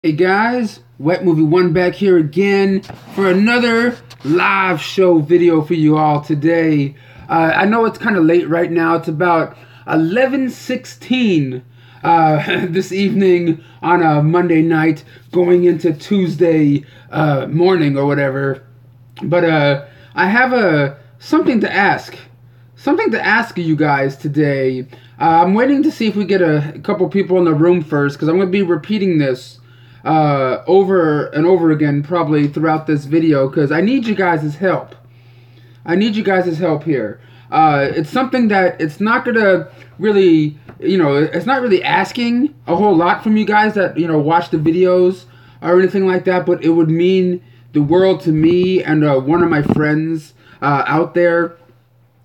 Hey guys, Wet Movie One back here again for another live show video for you all today. I know it's kind of late right now. It's about 11:16 this evening on a Monday night, going into Tuesday morning or whatever. But I have something to ask. Something to ask you guys today. I'm waiting to see if we get a couple people in the room first, because I'm going to be repeating this over and over again probably throughout this video, because I need you guys' help. I need you guys' help here. It's something that it's not gonna really, it's not really asking a whole lot from you guys that, watch the videos or anything like that, but it would mean the world to me and one of my friends out there.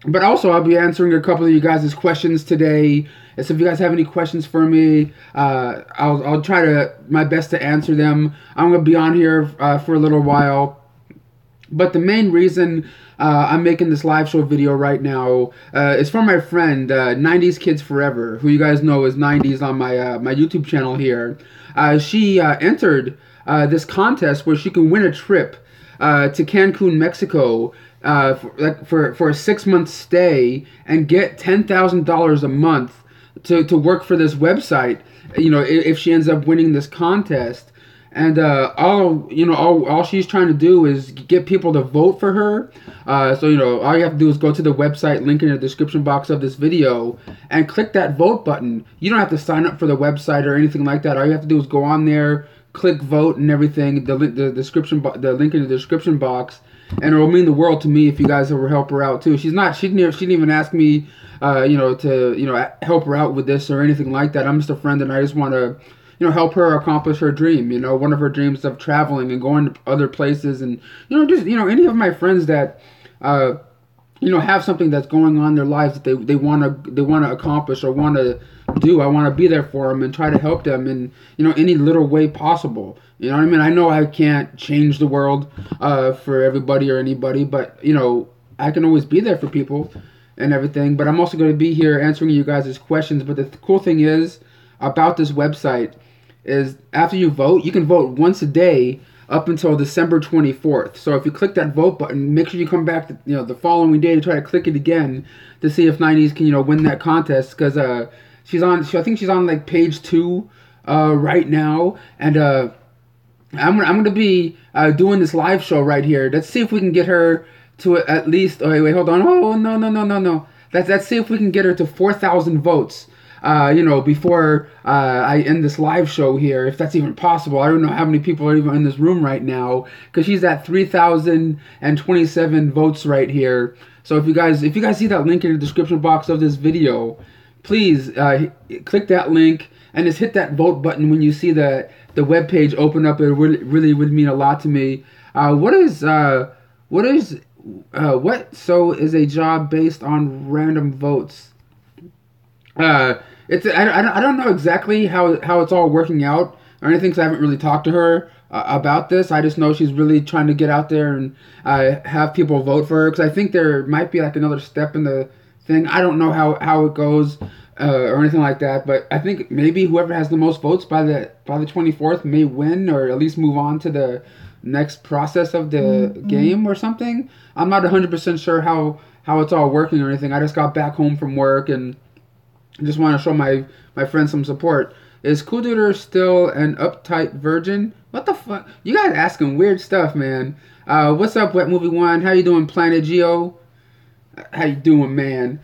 But also, I'll be answering a couple of you guys' questions today. And so if you guys have any questions for me, I'll try my best to answer them. I'm going to be on here for a little while. But the main reason I'm making this live show video right now is for my friend, 90s Kids Forever, who you guys know is 90s on my YouTube channel here. She entered this contest where she can win a trip to Cancun, Mexico, for a 6-month stay and get $10,000 a month to work for this website. If she ends up winning this contest, and all she's trying to do is get people to vote for her. So all you have to do is go to the website, link in the description box of this video, and click that vote button. You don't have to sign up for the website or anything like that. All you have to do is go on there, click vote and everything. The link in the description box, and it will mean the world to me if you guys ever help her out too. She didn't even ask me, to help her out with this or anything like that. I'm just a friend, and I just want to, help her accomplish her dream. One of her dreams of traveling and going to other places, and any of my friends that, have something that's going on in their lives that they want to accomplish or want to do. I want to be there for them and try to help them in any little way possible. You know what I mean? I know I can't change the world for everybody or anybody, but I can always be there for people and everything. But I'm also going to be here answering you guys' questions. But the cool thing is about this website is after you vote, you can vote once a day up until December 24th. So if you click that vote button, make sure you come back the following day to try to click it again to see if 90s can win that contest, because I think she's on like page 2 right now, and I'm gonna be doing this live show right here. Let's see if we can get her to at least. Oh wait, hold on. Oh no. Let's see if we can get her to 4,000 votes. Before I end this live show here, if that's even possible. I don't know how many people are even in this room right now, because she's at 3,027 votes right here. So if you guys see that link in the description box of this video, please click that link and just hit that vote button when you see the web page open up. It really would mean a lot to me. What is a job based on random votes? I don't know exactly how it's all working out or anything, because I haven't really talked to her about this. I just know she's really trying to get out there and have people vote for her, because I think there might be like another step in the thing. I don't know how it goes or anything like that, but I think maybe whoever has the most votes by the 24th may win, or at least move on to the next process of the game or something. I'm not 100% sure how it's all working or anything. I just got back home from work and just want to show my friend some support. Is Cool Duder still an uptight virgin? What the fuck? You guys asking weird stuff, man. What's up, Wet Movie One? How you doing, Planet Geo? How you doing, man?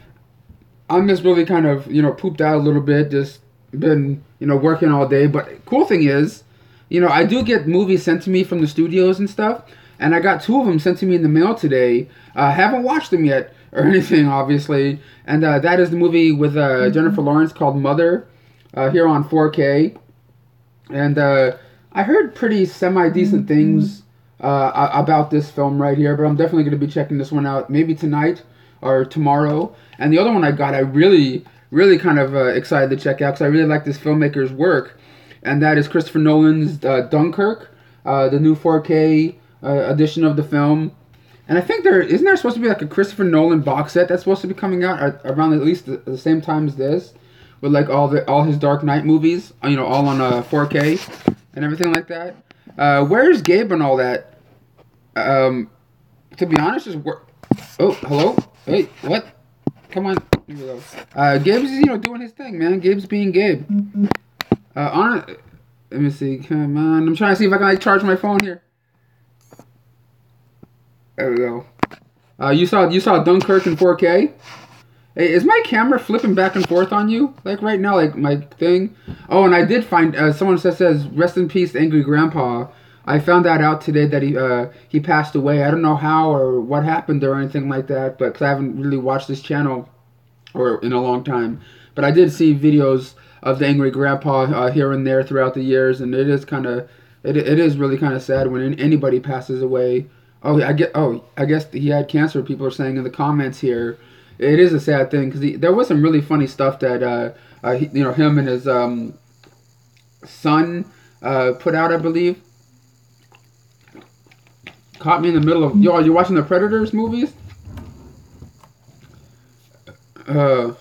I'm just really kind of, pooped out a little bit. Just been, working all day. But cool thing is, I do get movies sent to me from the studios and stuff. And I got 2 of them sent to me in the mail today. Haven't watched them yet or anything, obviously. And that is the movie with Jennifer Lawrence called Mother, here on 4K. And I heard pretty semi-decent things about this film right here, but I'm definitely going to be checking this one out maybe tonight or tomorrow. And the other one I got, I really kind of excited to check out, because I really like this filmmaker's work. And that is Christopher Nolan's Dunkirk, the new 4K edition of the film. And I think isn't there supposed to be like a Christopher Nolan box set that's supposed to be coming out around at least the same time as this, with like all his Dark Knight movies, all on 4K. and everything like that. Where's Gabe and all that? To be honest, just work. Oh, hello. Hey, what? Come on. Here we go. Gabe's doing his thing, man. Gabe's being Gabe. Let me see. Come on. I'm trying to see if I can like charge my phone here. There we go. You saw Dunkirk in 4K. Hey, is my camera flipping back and forth on you? Like right now, like my thing? Oh, and I did find, someone says, rest in peace, Angry Grandpa. I found that out today that he passed away. I don't know how or what happened or anything like that, but because I haven't really watched this channel or in a long time. But I did see videos of the Angry Grandpa here and there throughout the years, and it is kind of, it is really kind of sad when anybody passes away. Oh, I guess he had cancer. People are saying in the comments here. It is a sad thing because there was some really funny stuff that him and his son put out, I believe. Caught me in the middle of you watching the Predators movies. My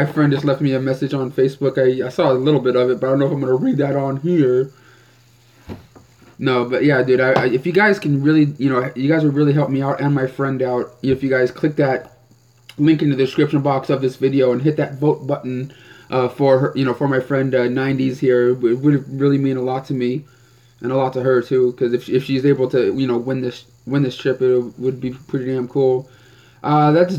friend just left me a message on Facebook. I saw a little bit of it, but I don't know if I'm gonna read that on here. No, but yeah, dude, if you guys can really, you guys would really help me out and my friend out if you guys click that link in the description box of this video and hit that vote button for her, for my friend 90s here. It would really mean a lot to me and a lot to her too, because if she's able to, win this trip, it would be pretty damn cool. Let's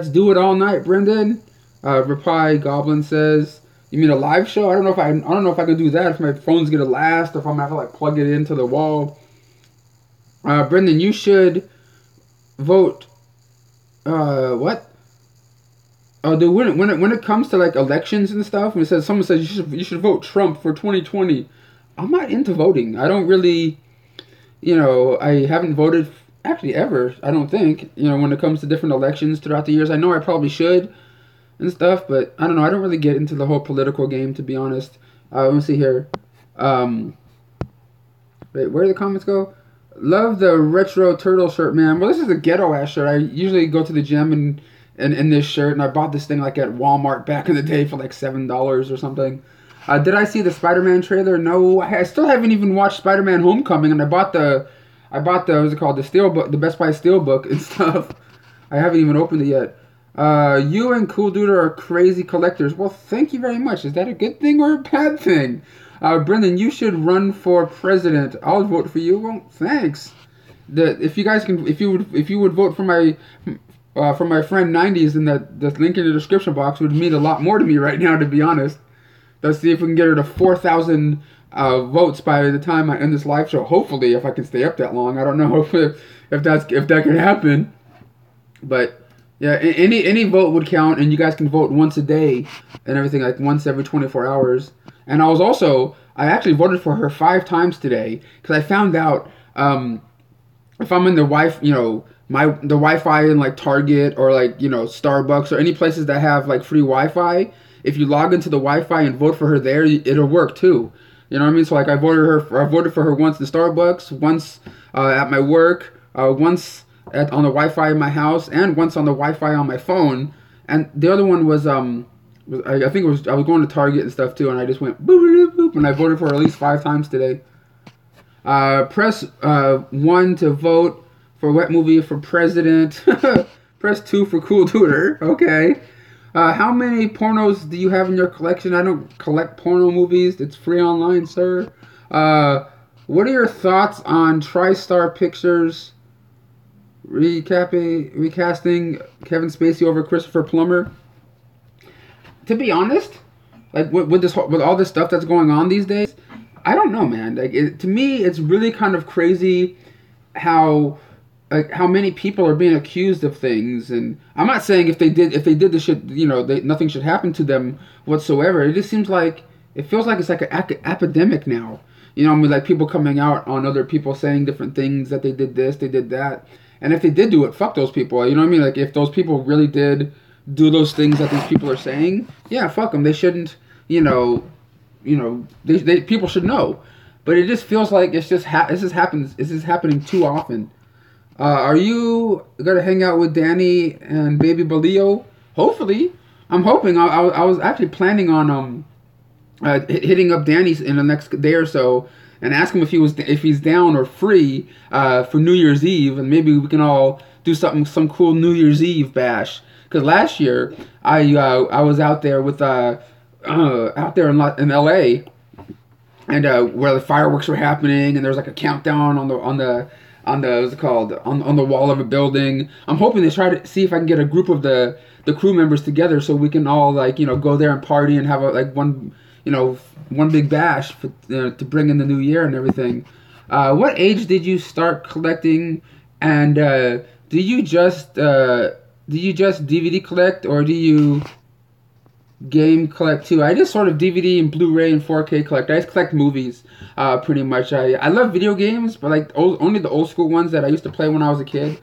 do it all night, Brendan. Reply Goblin says, you mean a live show? I don't know if I can do that if my phone's gonna last, or if I'm gonna have to like plug it into the wall. Brendan, you should vote. What? Oh, dude, when it comes to like elections and stuff, when someone says you should vote Trump for 2020, I'm not into voting. I don't really, I haven't voted actually ever. I don't think. When it comes to different elections throughout the years, I know I probably should and stuff, but I don't know. I don't really get into the whole political game, to be honest. Let me see here. Wait, where do the comments go? Love the retro turtle shirt, man. Well, this is a ghetto ass shirt. I usually go to the gym and in this shirt, and I bought this thing like at Walmart back in the day for like $7 or something. Did I see the Spider-Man trailer? No, I still haven't even watched Spider-Man: Homecoming, and I bought the what's it called, the Steelbook, the Best Buy Steelbook and stuff. I haven't even opened it yet. You and Cool Dude are crazy collectors. Well, thank you very much. Is that a good thing or a bad thing? Brendan, you should run for president. I'll vote for you. Well, thanks. If you guys can, if you would vote for my friend 90s, then the link in the description box would mean a lot more to me right now, to be honest. Let's see if we can get her to 4,000 votes by the time I end this live show. Hopefully, if I can stay up that long. I don't know if that can happen, but. Yeah, any vote would count, and you guys can vote once a day and everything, like once every 24 hours. And I actually voted for her 5 times today because I found out if I'm in the the Wi-Fi in like Target or like Starbucks or any places that have like free Wi-Fi, if you log into the Wi-Fi and vote for her there, it'll work too. You know what I mean? So like I voted for her once in Starbucks, once at my work, once on the Wi-Fi in my house, and once on the Wi-Fi on my phone. And the other one was I think it was, I was going to Target and stuff too, and I just went boop boop boop, and I voted for her at least 5 times today. Press 1 to vote for Wet Movie for president. Press 2 for Cool Tutor. Okay. How many pornos do you have in your collection? I don't collect porno movies. It's free online, sir. What are your thoughts on TriStar Pictures recasting Kevin Spacey over Christopher Plummer? To be honest, like with all this stuff that's going on these days, I don't know, man. Like to me, it's really kind of crazy how many people are being accused of things. And I'm not saying if they did this shit, nothing should happen to them whatsoever. It just seems like it feels like it's like an epidemic now. I mean, like people coming out on other people saying different things, that they did this, they did that. And if they did do it, fuck those people. You know what I mean? Like, if those people really did do those things that these people are saying, yeah, fuck them. They shouldn't, people should know. But it just feels like it's just happening too often. Are you gonna hang out with Danny and Baby Balio? Hopefully. I'm hoping. I was actually planning on hitting up Danny in the next day or so and ask him if he's down or free for New Year's Eve, and maybe we can all do some cool New Year's Eve bash. Because last year I was out there with out there in L.A. and where the fireworks were happening, and there was like a countdown on the what's it called, on the wall of a building. I'm hoping to try to see if I can get a group of the crew members together so we can all go there and party and have one big bash to bring in the new year and everything. What age did you start collecting, and do you just DVD collect, or do you game collect too? I just sort of DVD and Blu-ray and 4K collect. I just collect movies, pretty much. I love video games, but only the old school ones that I used to play when I was a kid.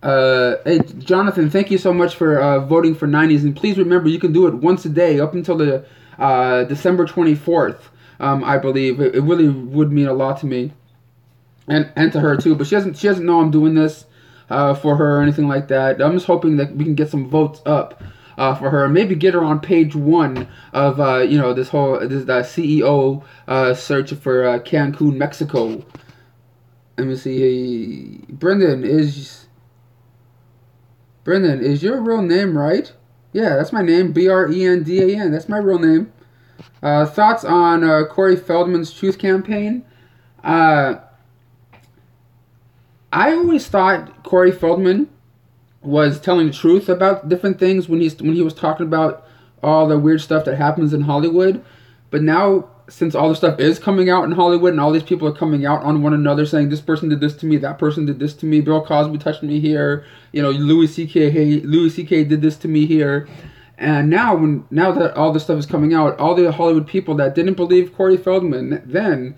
Hey, Jonathan, thank you so much for voting for 90s, and please remember you can do it once a day up until the December 24th. I believe it really would mean a lot to me, and to her too. But she doesn't know I'm doing this for her or anything like that. I'm just hoping that we can get some votes up for her, and maybe get her on page 1 of this CEO search for Cancun, Mexico. Let me see. Brendan, is your real name right? Yeah, that's my name. Brendan. That's my real name. Thoughts on Corey Feldman's Truth Campaign? I always thought Corey Feldman was telling the truth about different things when he was talking about all the weird stuff that happens in Hollywood. But now, since all the stuff is coming out in Hollywood and all these people are coming out on one another saying this person did this to me, that person did this to me, Bill Cosby touched me here, Louis C.K. did this to me here. And now that all this stuff is coming out, all the Hollywood people that didn't believe Corey Feldman then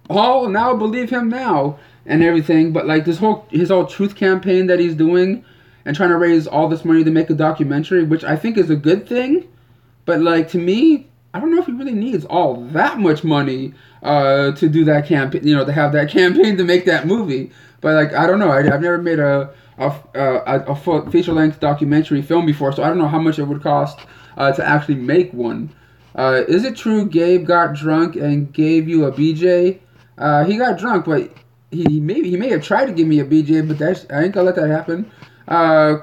all now believe him now and everything. But his whole truth campaign that he's doing and trying to raise all this money to make a documentary, which I think is a good thing. But to me, I don't know if he really needs all that much money to do that campaign, to have that campaign to make that movie. But I don't know. I've never made a full feature-length documentary film before, so I don't know how much it would cost to actually make one. Is it true Gabe got drunk and gave you a BJ? He got drunk, but he may have tried to give me a BJ, but I ain't gonna let that happen.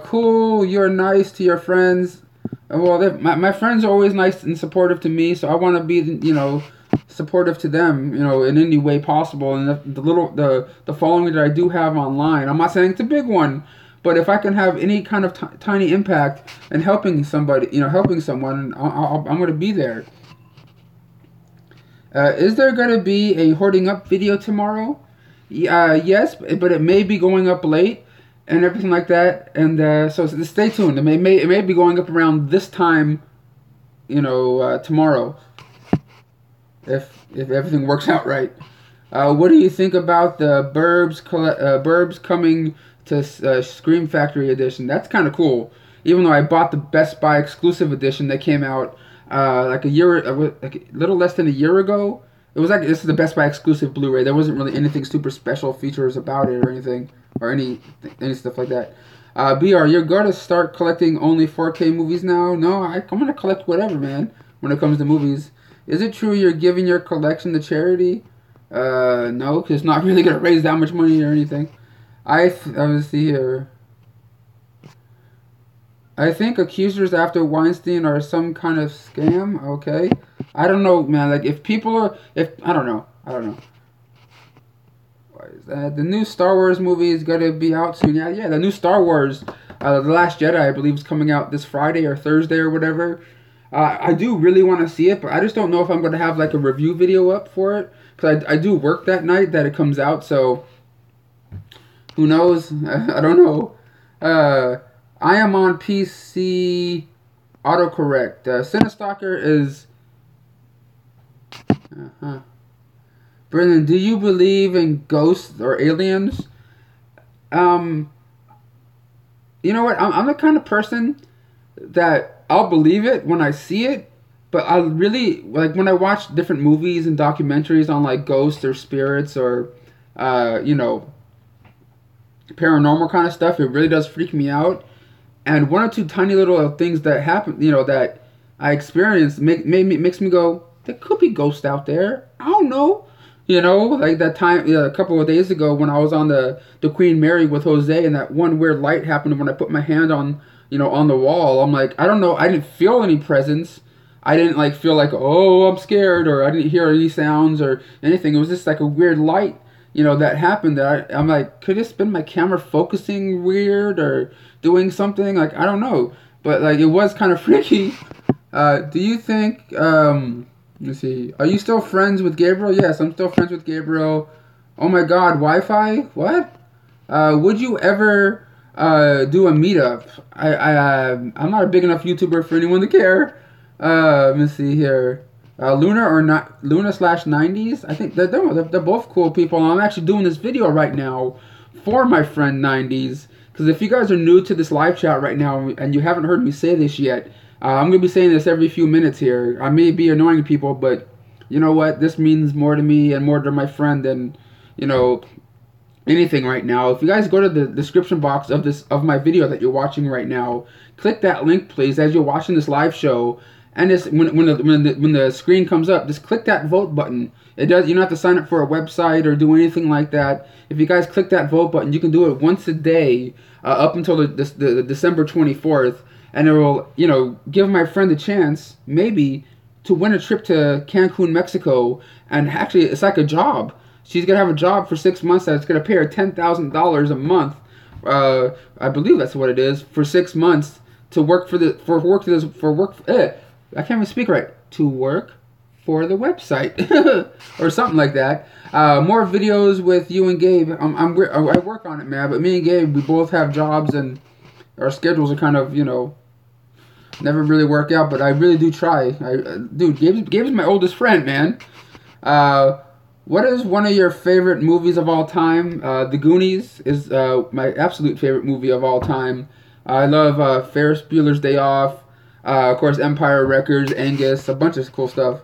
Cool, you're nice to your friends. Well, my friends are always nice and supportive to me, so I want to be, supportive to them, in any way possible. And the following that I do have online, I'm not saying it's a big one, but if I can have any kind of tiny impact in helping somebody, helping someone, I'm going to be there. Is there going to be a hoarding up video tomorrow? Yes, but it may be going up late and everything like that, and so stay tuned. It may be going up around this time, tomorrow, if everything works out right. What do you think about the Burbs coming to Scream Factory edition? That's kind of cool. Even though I bought the Best Buy exclusive edition that came out a little less than a year ago. It was this is the Best Buy exclusive Blu-ray. There wasn't really anything super special features about it or anything, or any stuff like that. BR, you're going to start collecting only 4K movies now? No, I'm going to collect whatever, man, when it comes to movies. Is it true you're giving your collection to charity? No, because it's not really going to raise that much money or anything. Let's see here. I think accusers after Weinstein are some kind of scam. Okay. I don't know, man. I don't know. What is that? The new Star Wars movie is going to be out soon. Yeah, the new Star Wars, The Last Jedi, I believe, is coming out this Friday or Thursday or whatever. I do really want to see it, but I just don't know if I'm going to have a review video up for it. Because I do work that night that it comes out, so who knows? I don't know. I am on PC autocorrect. Cinestalker is... Brendan, do you believe in ghosts or aliens? You know what? I'm the kind of person that I'll believe it when I see it, but I really, when I watch different movies and documentaries on, ghosts or spirits or, paranormal kind of stuff, it really does freak me out. And one or two tiny little things that happen, that I experienced makes me go, there could be ghosts out there. I don't know. You know, like that time a couple of days ago when I was on the Queen Mary with Jose, and that one weird light happened when I put my hand on, on the wall. I'm like, I don't know. I didn't feel any presence. I didn't like feel like, oh, I'm scared, or I didn't hear any sounds or anything. It was just like a weird light, that happened. I'm like, could this been my camera focusing weird or doing something? Like, I don't know. But like, it was kind of freaky. Do you think? Let's see. Are you still friends with Gabriel? Yes, I'm still friends with Gabriel. Oh my God, Wi-Fi? What? Would you ever do a meetup? I'm not a big enough YouTuber for anyone to care. Let me see here. Luna or not? Luna/90s. I think they're both cool people. I'm actually doing this video right now for my friend 90s. Because if you guys are new to this live chat right now and you haven't heard me say this yet, I'm going to be saying this every few minutes here. I may be annoying people, but you know what? This means more to me and more to my friend than, anything right now. If you guys go to the description box of my video that you're watching right now, click that link, please, as you're watching this live show. And this, when the screen comes up, just click that vote button. You don't have to sign up for a website or do anything like that. If you guys click that vote button, you can do it once a day up until the December 24th. And it will, give my friend a chance, maybe, to win a trip to Cancun, Mexico. And actually, it's like a job. She's going to have a job for 6 months that's going to pay her $10,000 a month. I believe that's what it is, for 6 months to work I can't even speak right. To work for the website. Or something like that. More videos with you and Gabe. I work on it, man. But me and Gabe, we both have jobs and our schedules are kind of, never really work out, but I really do try. Dude, Gabe is my oldest friend, man. What is one of your favorite movies of all time? The Goonies is my absolute favorite movie of all time. I love Ferris Bueller's Day Off. Of course, Empire Records, Angus, a bunch of cool stuff.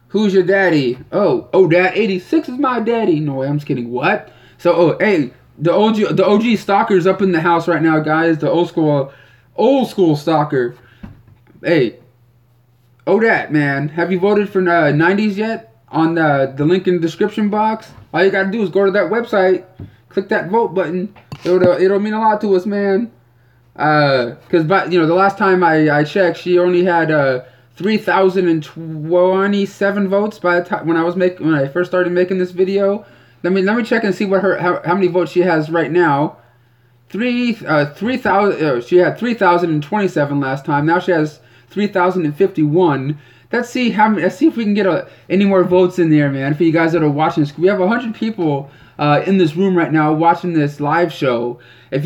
Who's your daddy? Oh, Dad 86 is my daddy. No way, I'm just kidding. What? So, hey, the OG stalker's up in the house right now, guys. The old school stalker. Hey, Odat, man, have you voted for 90s yet? On the link in the description box. All you gotta do is go to that website, click that vote button. It'll mean a lot to us, man. Because the last time I checked, she only had 3,027 votes by the time when I first started making this video. Let me check and see how many votes she has right now. 3,000. She had 3,027 last time. Now she has 3,051. Let's see if we can get any more votes in there, man. For you guys that are watching this, we have 100 people in this room right now watching this live show. If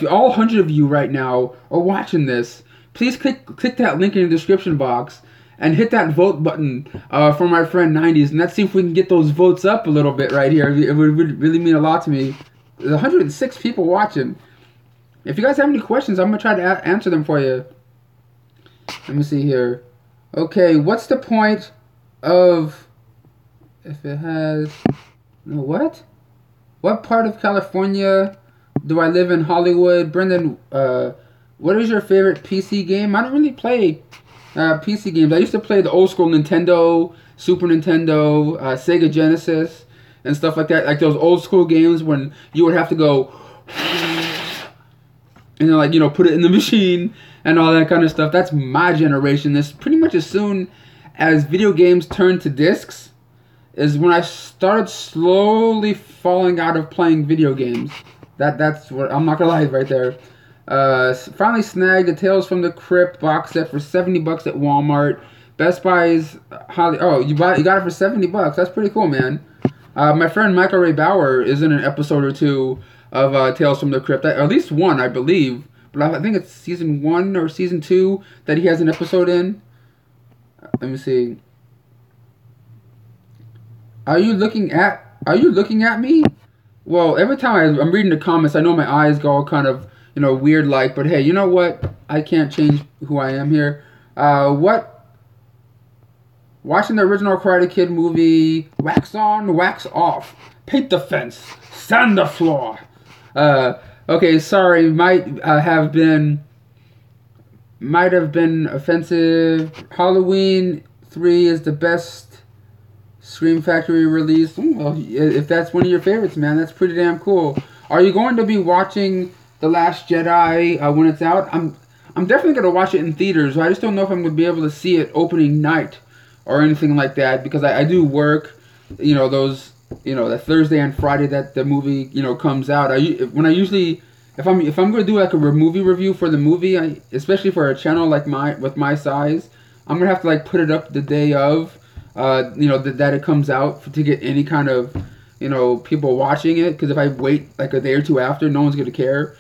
all 100 of you right now are watching this, please click that link in the description box and hit that vote button for my friend 90s, and let's see if we can get those votes up a little bit right here. It would really mean a lot to me. There's 106 people watching. If you guys have any questions, I'm going to try to answer them for you. Let me see here. Okay, what's the point of... If it has... No, what? What part of California do I live in? Hollywood? Brendan, what is your favorite PC game? I don't really play PC games. I used to play the old school Nintendo, Super Nintendo, Sega Genesis, and stuff like that. Like those old school games when you would have to go... And then, put it in the machine and all that kind of stuff. That's my generation. This pretty much as soon as video games turned to discs is when I started slowly falling out of playing video games. That's what, I'm not gonna lie right there. Finally snagged the Tales from the Crypt box set for $70 at Walmart. Best Buy's you got it for $70. That's pretty cool, man. My friend Michael Ray Bauer is in an episode or two of Tales from the Crypt. At least one, I believe. But I think it's season 1 or season 2 that he has an episode in. Let me see. Are you looking at me? Well, every time I'm reading the comments, I know my eyes go kind of, weird like. But hey, you know what? I can't change who I am here. Watching the original Karate Kid movie, wax on, wax off, paint the fence, sand the floor. Okay, sorry, might have been might have been offensive. Halloween 3 is the best Scream Factory release. Well, if that's one of your favorites, man, that's pretty damn cool. Are you going to be watching The Last Jedi when it's out? I'm definitely going to watch it in theaters. I just don't know if I'm going to be able to see it opening night or anything like that, because I do work, that Thursday and Friday that the movie, comes out. If I'm going to do like a movie review for the movie, especially for a channel like with my size, I'm going to have to like put it up the day of, that it comes out to get any kind of, people watching it. Because if I wait like a day or two after, no one's going to care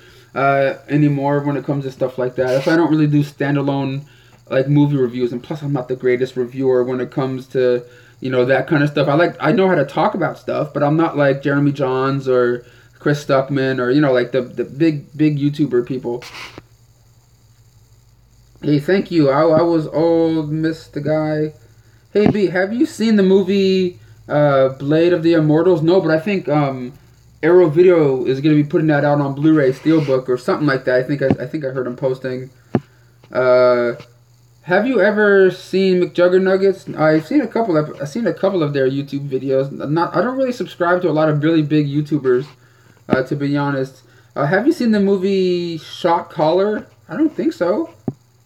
anymore when it comes to stuff like that. If I don't really do standalone like movie reviews, and plus I'm not the greatest reviewer when it comes to that kind of stuff. I know how to talk about stuff, but I'm not like Jeremy Johns or Chris Stuckman or like the big YouTuber people. Hey, thank you. I was old, missed the guy. Hey B, have you seen the movie Blade of the Immortals? No, but I think Arrow Video is going to be putting that out on Blu-ray Steelbook or something like that. I think I heard him posting. Have you ever seen McJuggernuggets? I've seen a couple of their YouTube videos. I don't really subscribe to a lot of really big YouTubers, to be honest. Have you seen the movie Shot Caller? I don't think so,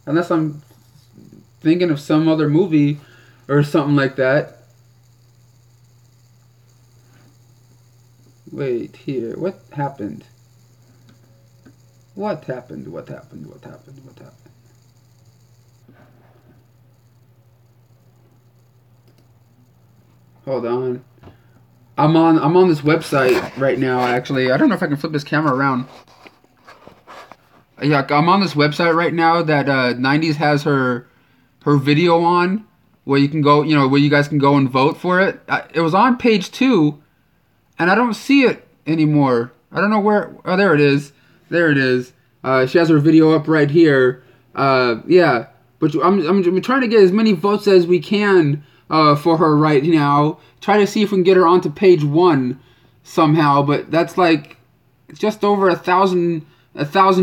unless I'm thinking of some other movie or something like that. Wait here. What happened? What happened? Hold on. I'm on this website right now, actually. I don't know if I can flip this camera around. Yeah, I'm on this website right now that 90s has her video on, where you can go, where you guys can go and vote for it. It was on page 2, and I don't see it anymore. I don't know where. Oh, there it is. There it is. She has her video up right here. Yeah, but I'm trying to get as many votes as we can for her right now. Try to see if we can get her onto page 1 somehow, but that's like just over 1,000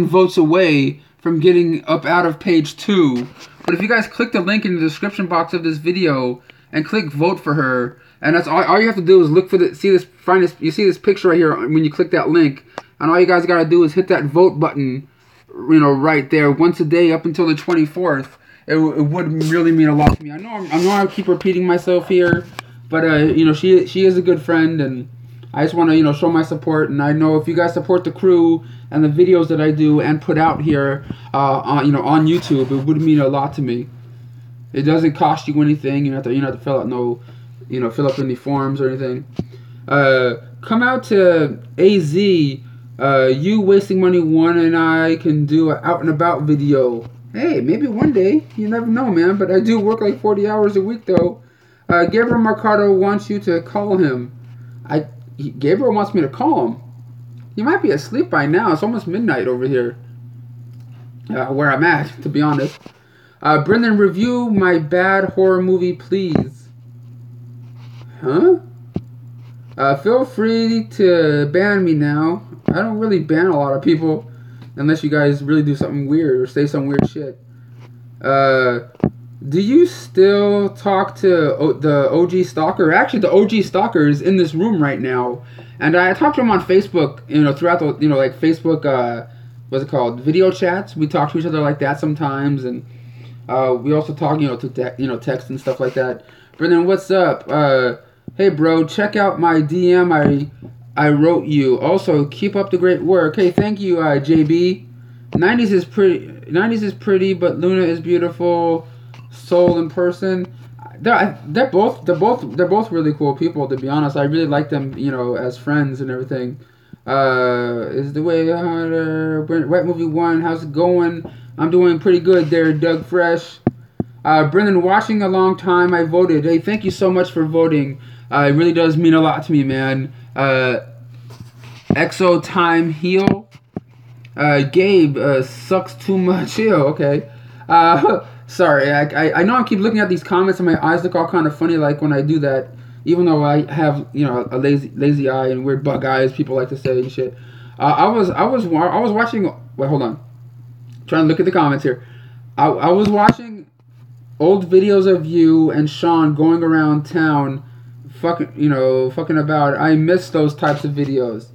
votes away from getting up out of page 2. But if you guys click the link in the description box of this video and click vote for her, and that's all you have to do is look for you see this picture right here when you click that link, and all you guys gotta do is hit that vote button, right there once a day up until the 24th. It would really mean a lot to me. I know I keep repeating myself here, but she is a good friend, and I just want to show my support. And I know if you guys support the crew and the videos that I do and put out here on YouTube, it would mean a lot to me. It doesn't cost you anything. You don't have to fill out fill up any forms or anything. Come out to AZ. You Wasting Money 1 and I can do an out and about video. Hey, maybe one day. You never know, man. But I do work like 40 hours a week, though. Gabriel Mercado wants you to call him. Gabriel wants me to call him. He might be asleep by now. It's almost midnight over here. Where I'm at, to be honest. Brendan, review my bad horror movie, please. Huh? Feel free to ban me now. I don't really ban a lot of people. Unless you guys really do something weird or say some weird shit. Do you still talk to the OG Stalker? Actually, the OG Stalker is in this room right now. And I talked to him on Facebook, throughout the, like Facebook, what's it called? Video chats. We talk to each other like that sometimes. And we also talk, to text and stuff like that. Brendan, what's up? Hey, bro, check out my DM I wrote you. Also, keep up the great work. Hey, thank you, JB. 90s is pretty, but Luna is beautiful. Soul in person. They're both really cool people, to be honest. I really like them, as friends and everything. Is the way Wet Movie 1, how's it going? I'm doing pretty good there, Doug Fresh. Brendan, watching a long time, I voted. Hey, thank you so much for voting. It really does mean a lot to me, man. Exo Time Heal. Gabe, sucks too much. Ew, okay. Sorry, I know I keep looking at these comments and my eyes look all kind of funny like when I do that. Even though I have, a lazy eye and weird bug eyes, people like to say and shit. I was watching. Wait, hold on. I'm trying to look at the comments here. I was watching old videos of you and Sean going around town, fucking about. I miss those types of videos.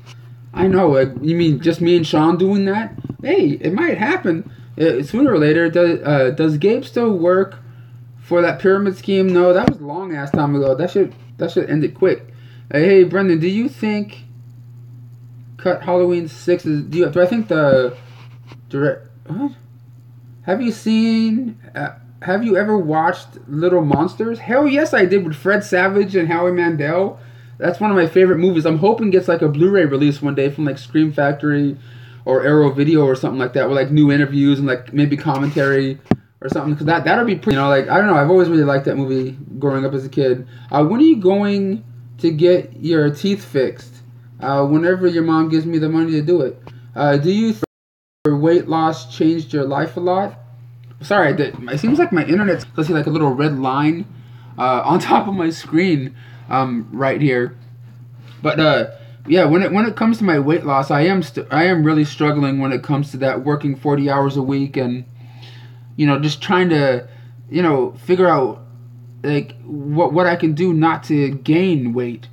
I know. You mean just me and Sean doing that? Hey, it might happen sooner or later. Does Gabe still work for that pyramid scheme? No, that was a long ass time ago. That should end it quick. Hey, Brendan, do you think Cut Halloween 6 is? Do I think the direct? What? Have you seen? Have you ever watched Little Monsters? Hell yes, I did with Fred Savage and Howie Mandel. That's one of my favorite movies. I'm hoping it gets like a Blu-ray release one day from like Scream Factory or Arrow Video or something like that, with like new interviews and like maybe commentary or something. Because that'll be pretty. Like, I don't know. I've always really liked that movie growing up as a kid. When are you going to get your teeth fixed? Whenever your mom gives me the money to do it. Do you think your weight loss changed your life a lot? Sorry, it seems like my internet's, let's see, like a little red line on top of my screen right here. But yeah, when it comes to my weight loss, I am really struggling when it comes to that, working 40 hours a week and just trying to figure out like what I can do not to gain weight.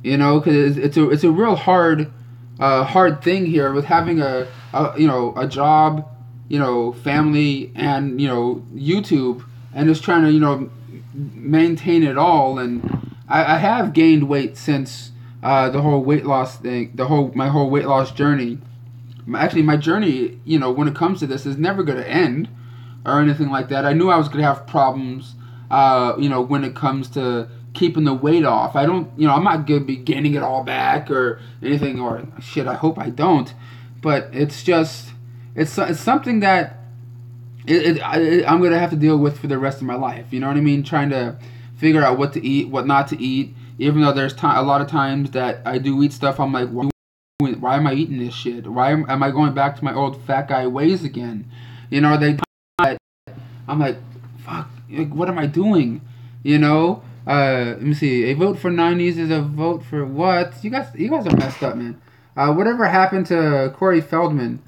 Because it's a real hard thing here with having a job, family, and YouTube, and just trying to maintain it all. And I have gained weight since the whole weight loss thing, my whole weight loss journey. Actually, my journey, when it comes to this, is never going to end or anything like that. I knew I was going to have problems, when it comes to keeping the weight off. I'm not going to be gaining it all back or anything, or shit, I hope I don't. But it's just, it's something that I'm going to have to deal with for the rest of my life. You know what I mean? Trying to figure out what to eat, what not to eat. Even though there's a lot of times that I do eat stuff, I'm like, why am I eating this shit? Why am I going back to my old fat guy ways again? I'm like, fuck, what am I doing? Let me see. A vote for 90s is a vote for what? You guys are messed up, man. Whatever happened to Corey Feldman?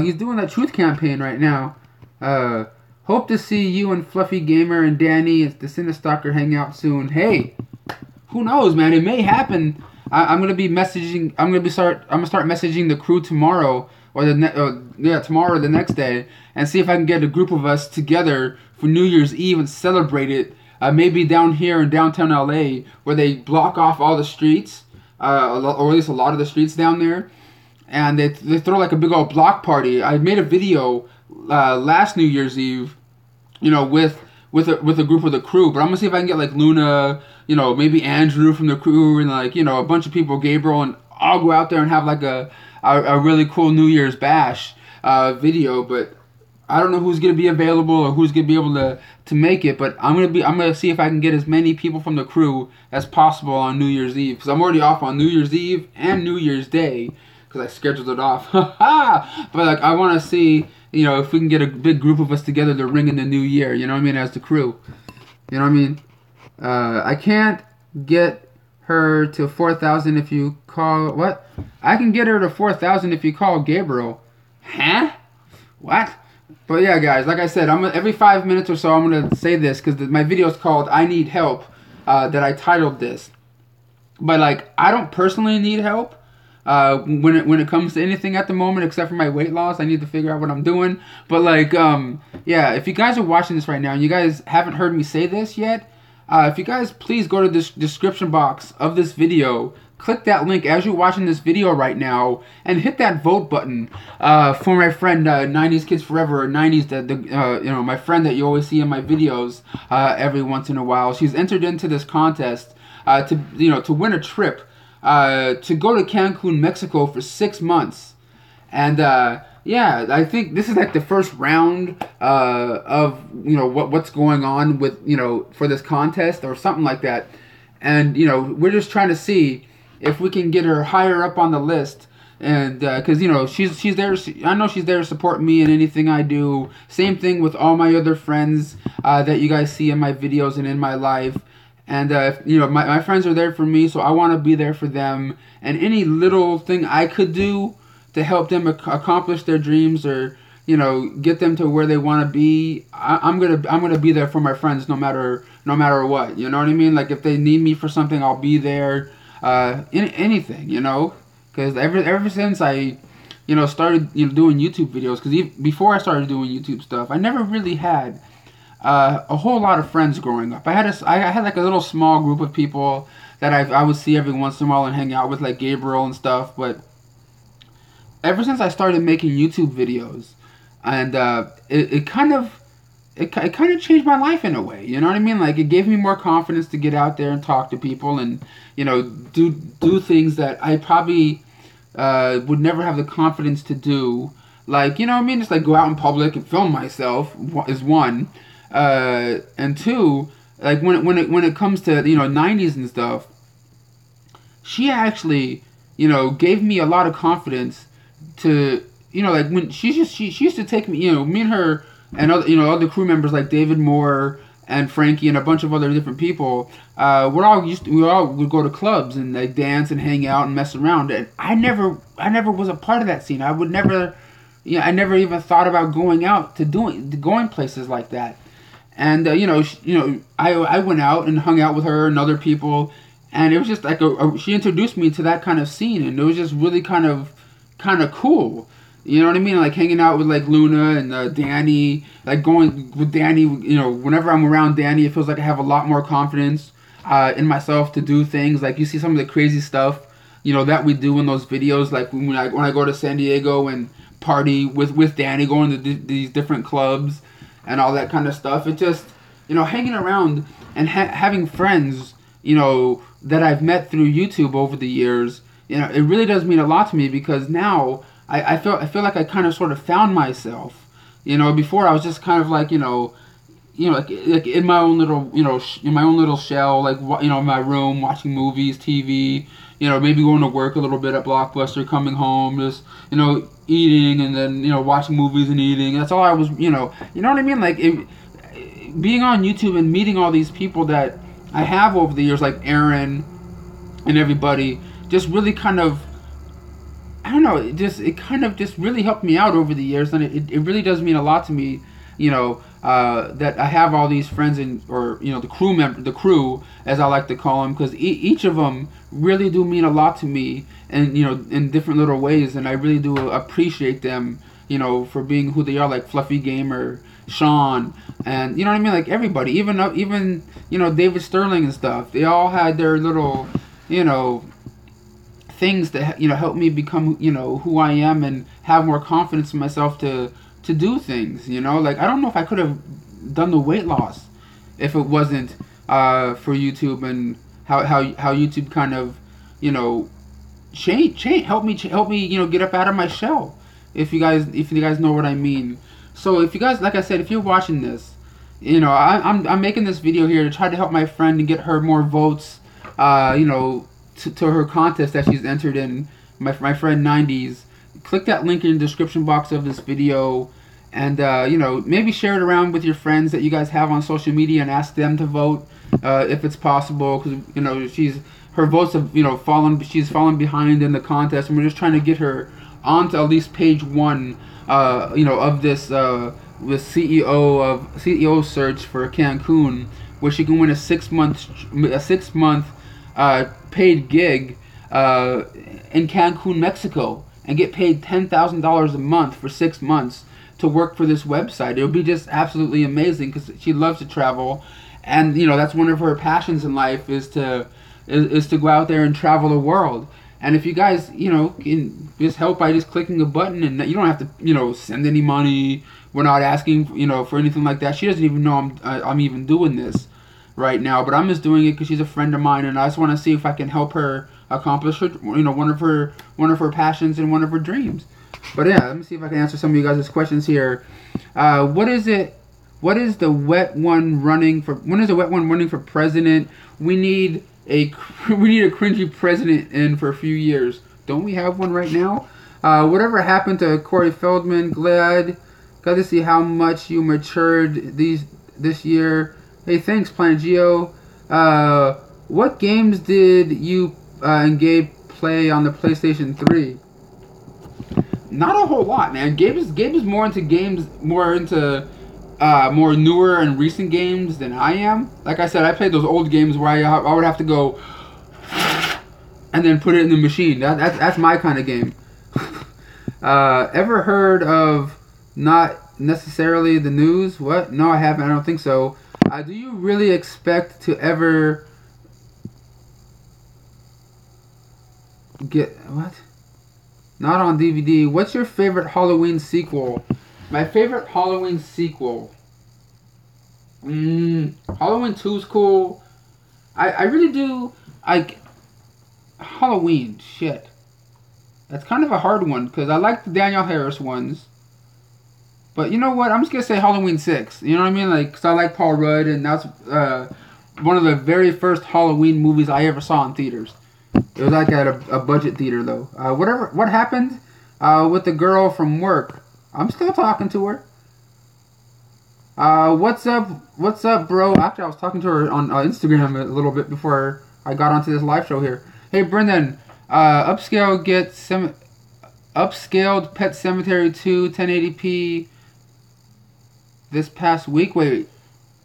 He's doing that truth campaign right now. Hope to see you and Fluffy Gamer and Danny, the Cinestalker, hang out soon. Hey, who knows, man? It may happen. I'm gonna start messaging the crew tomorrow tomorrow or the next day, and see if I can get a group of us together for New Year's Eve and celebrate it. Maybe down here in downtown LA, where they block off all the streets, or at least a lot of the streets down there, and they throw like a big old block party. I made a video last New Year's Eve, with a group of the crew. But I'm gonna see if I can get like Luna, maybe Andrew from the crew, and like a bunch of people, Gabriel, and I'll go out there and have like a really cool New Year's bash video. But I don't know who's gonna be available or who's gonna be able to make it. But I'm gonna see if I can get as many people from the crew as possible on New Year's Eve, because I'm already off on New Year's Eve and New Year's Day because I scheduled it off. But like, I want to see if we can get a big group of us together to ring in the new year. You know what I mean? As the crew. You know what I mean? I can't get her to 4,000 if you call... What? I can get her to 4,000 if you call Gabriel. Huh? What? But yeah, guys, like I said, every 5 minutes or so I'm going to say this, because my video is called I Need Help, that I titled this. But like, I don't personally need help when it comes to anything at the moment, except for my weight loss. I need to figure out what I'm doing. But like, yeah, if you guys are watching this right now and you guys haven't heard me say this yet, if you guys please go to this description box of this video, click that link as you're watching this video right now, and hit that vote button for my friend 90s Kids Forever, or 90s, my friend that you always see in my videos every once in a while. She's entered into this contest to win a trip to go to Cancun, Mexico for 6 months. And yeah, I think this is like the first round of what's going on with for this contest or something like that. And we're just trying to see if we can get her higher up on the list. And because she's there, I know she's there to support me in anything I do. Same thing with all my other friends that you guys see in my videos and in my life. And my friends are there for me, so I want to be there for them. And any little thing I could do to help them accomplish their dreams or get them to where they want to be, I'm gonna be there for my friends no matter what. You know what I mean? Like if they need me for something, I'll be there. Anything, because ever since I started doing YouTube videos, because before I started doing YouTube stuff, I never really had a whole lot of friends growing up. I had like a little small group of people that I would see every once in a while and hang out with, like Gabriel and stuff. But ever since I started making YouTube videos, and it kind of changed my life in a way. You know what I mean? Like it gave me more confidence to get out there and talk to people, and do things that I probably would never have the confidence to do. Like, you know what I mean? Just like go out in public and film myself is one, and two, like when it comes to 90s and stuff, she actually gave me a lot of confidence to like when she used to take me, me and her and other crew members like David Moore and Frankie and a bunch of other different people. We all would go to clubs and like dance and hang out and mess around. And I never was a part of that scene. I would never, I never even thought about going out to going places like that. And I went out and hung out with her and other people, and it was just like she introduced me to that kind of scene, and it was just really kind of cool. You know what I mean? Like hanging out with like Luna and Danny, like going with Danny. Whenever I'm around Danny, it feels like I have a lot more confidence in myself to do things. Like you see some of the crazy stuff, that we do in those videos. Like when I go to San Diego and party with Danny, going to these different clubs and all that kind of stuff. It just hanging around and having friends, that I've met through YouTube over the years. It really does mean a lot to me, because now I feel like I kind of sort of found myself. Before I was just kind of like like in my own little in my own little shell, like in my room watching movies, TV, maybe going to work a little bit at Blockbuster, coming home, just eating, and then watching movies and eating. That's all I was. You know what I mean? Like being on YouTube and meeting all these people that I have over the years, like Aaron and everybody, just really kind of, I don't know, it kind of just really helped me out over the years, and it really does mean a lot to me, that I have all these friends or the crew, as I like to call them, because each of them really do mean a lot to me, and in different little ways, and I really do appreciate them, for being who they are, like Fluffy Gamer, Sean, and you know what I mean, like everybody, even David Sterling and stuff. They all had their little, things that help me become who I am and have more confidence in myself to do things. Like I don't know if I could have done the weight loss if it wasn't for YouTube, and how YouTube kind of help me get up out of my shell, if you guys know what I mean. So if you guys, like I said, if you're watching this, I'm making this video here to try to help my friend and get her more votes, to her contest that she's entered in, my friend 90s. Click that link in the description box of this video, and maybe share it around with your friends that you guys have on social media and ask them to vote if it's possible, because her votes have she's fallen behind in the contest, and we're just trying to get her onto at least page 1 of this CEO search for Cancun, where she can win a 6 month paid gig in Cancun, Mexico, and get paid $10,000 a month for 6 months to work for this website. It would be just absolutely amazing, because she loves to travel, and that's one of her passions in life, is to go out there and travel the world. And if you guys can just help by just clicking a button, and you don't have to send any money. We're not asking for anything like that. She doesn't even know I'm even doing this right now, but I'm just doing it because she's a friend of mine, and I just want to see if I can help her accomplish her, one of her passions and one of her dreams. But yeah, let me see if I can answer some of you guys' questions here. What is the wet one running for? When is the wet one running for president? We need a cringy president in for a few years. Don't we have one right now? Whatever happened to Corey Feldman? Glad to see how much you matured this year. Hey, thanks, Planet Geo. What games did you and Gabe play on the PlayStation 3? Not a whole lot, man. Gabe is more into games, more newer and recent games than I am. Like I said, I played those old games where I would have to go and then put it in the machine. That's my kind of game. Ever heard of Not Necessarily the News? What? No, I haven't. I don't think so. Do you really expect to ever get what? Not on DVD. What's your favorite Halloween sequel? My favorite Halloween sequel. Halloween 2 is cool. I really do like Halloween. Shit. That's kind of a hard one because I like the Danielle Harris ones. But you know what? I'm just going to say Halloween 6. You know what I mean? Like, because I like Paul Rudd, and that's one of the very first Halloween movies I ever saw in theaters. It was like at a budget theater, though. What happened with the girl from work? I'm still talking to her. What's up, bro? Actually, I was talking to her on Instagram a little bit before I got onto this live show here. Hey, Brendan, upscaled Pet Sematary 2 1080p this past week. Wait,